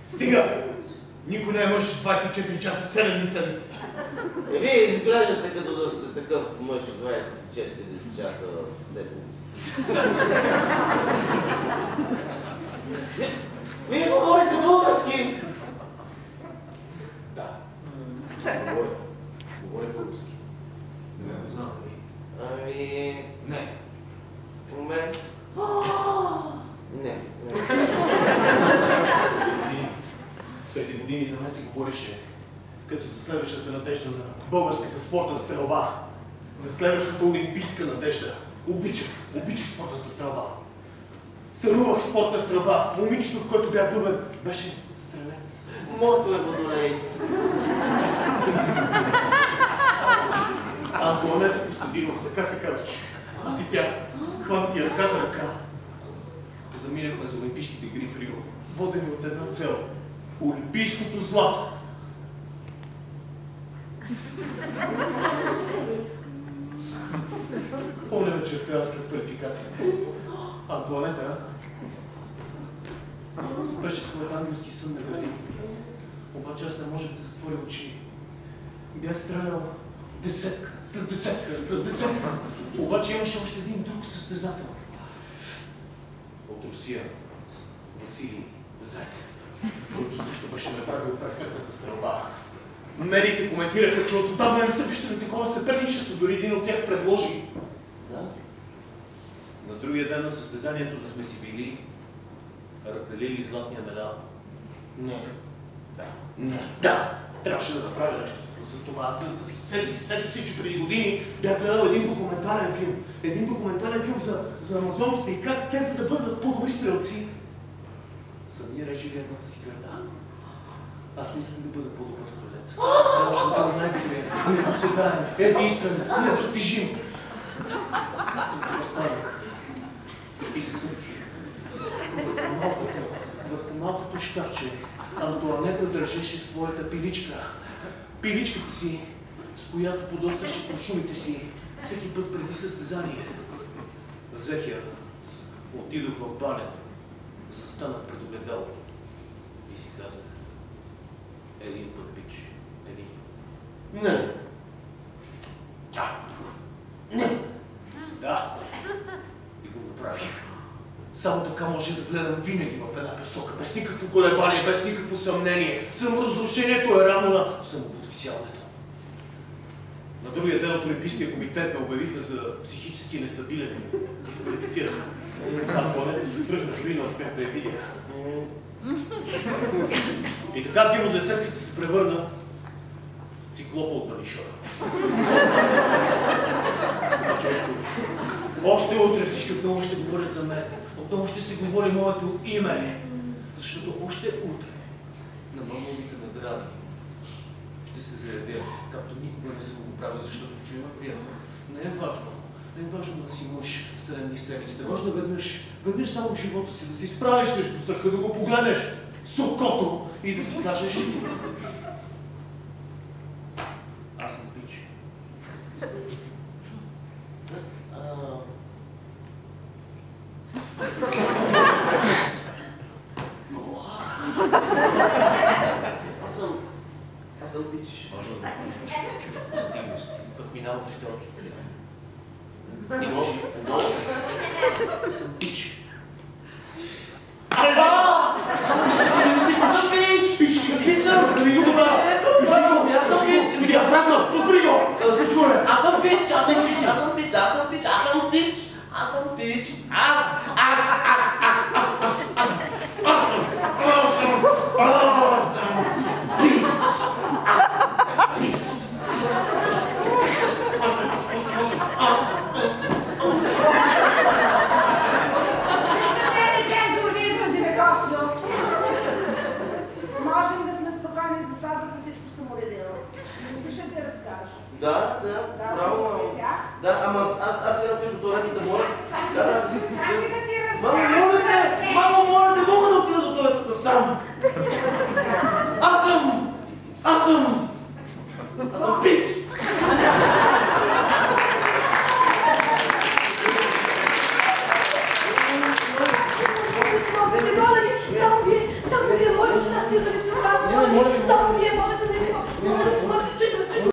Стига! Никой не е мъж 24 часа, 7 дни седмицата. Вие изглеждате като да сте такъв мъж 24 часа в седмица. Вие говорите български! Да. Говоря български. Не го знам ли? Ами... Не. В момент... Не. Преди години за мен се говореше като за следващата надежда на българската спортна стрелба. За следващата олимпийска надежда. Обичах спортната стрелба. Сънувах спортна стрелба. Момичето, в което бях влюбен, беше стрелец. Моето е Водолей. Антуанета Костадинова, така се казваше. Аз и тя. Хвана ти ръка за ръка. Заминахме за Олимпийските игри в Рио. Водени от една цел. Олимпийското злато. Помня вечерта след квалификацията. Антуанета спеше своят ангелски сън на гради. Обаче аз не можех да затворя очи. Бях стрелял десетка, след десетка. Обаче имаше още един друг състезател. От Русия, Василий Зайцев, който също беше направил перфектната стрелба. Медиите коментираха, че отдавна не са виждали такова съперничество, дори един от тях предложи. Да. На другия ден на състезанието да сме си били разделили златния медал. Не. Да. Трябваше да направя нещо за това. Сетих си, че преди години бях гледал един документален филм за амазонките и как те, за да бъдат по-добри стрелци, сами режили едната си гърда. Аз не искам да бъда по-добър стрелец. Трябваше да бъда най-добрият, недосегаем, единствен, недостижим. За да оставя. И се съдих. Върху малкото шкафче Антуанета държеше своята пиличка. Пиличката си, с която подостряше куршумите си всеки път преди състезание. Взех я, отидох в банята, застанах пред огледалото и си казах: един път, пич, един път. Не! Да! И го направих. Само така може да гледам винаги в една посока, без никакво колебание, без никакво съмнение. Саморазрушението е равно на самовъзвисяването. На другия ден от Олимпийския комитет ме обявиха за психически нестабилен и дисквалифициран. Антуанета се тръгна, дори не успях да я видя. И така дим от десетките се превърна в циклопа от Банишора. Още утре всички отново ще говорят за мен. Отново ще се говори моето име. Защото още утре на мамовите награди ще се заявя, както никога не съм го правил, защото чуема приятел. Не е важно да си мъж 7 дни седмиците. Важно веднъж само в живота си да се изправиш срещу страха, да го погледнеш с окото и да си кажеш: аз съм пич. Аз съм пич. Важно да го чувстваш. Път минава през цялото теле. И може. Аз съм пич. сватбата всичко съм уредила. Мислиш да ти разкажа? Да, браво, мамо. Да, ама аз сега отивам до туалетната, моля. Чакай да ти разкажа. Мамо, моля те!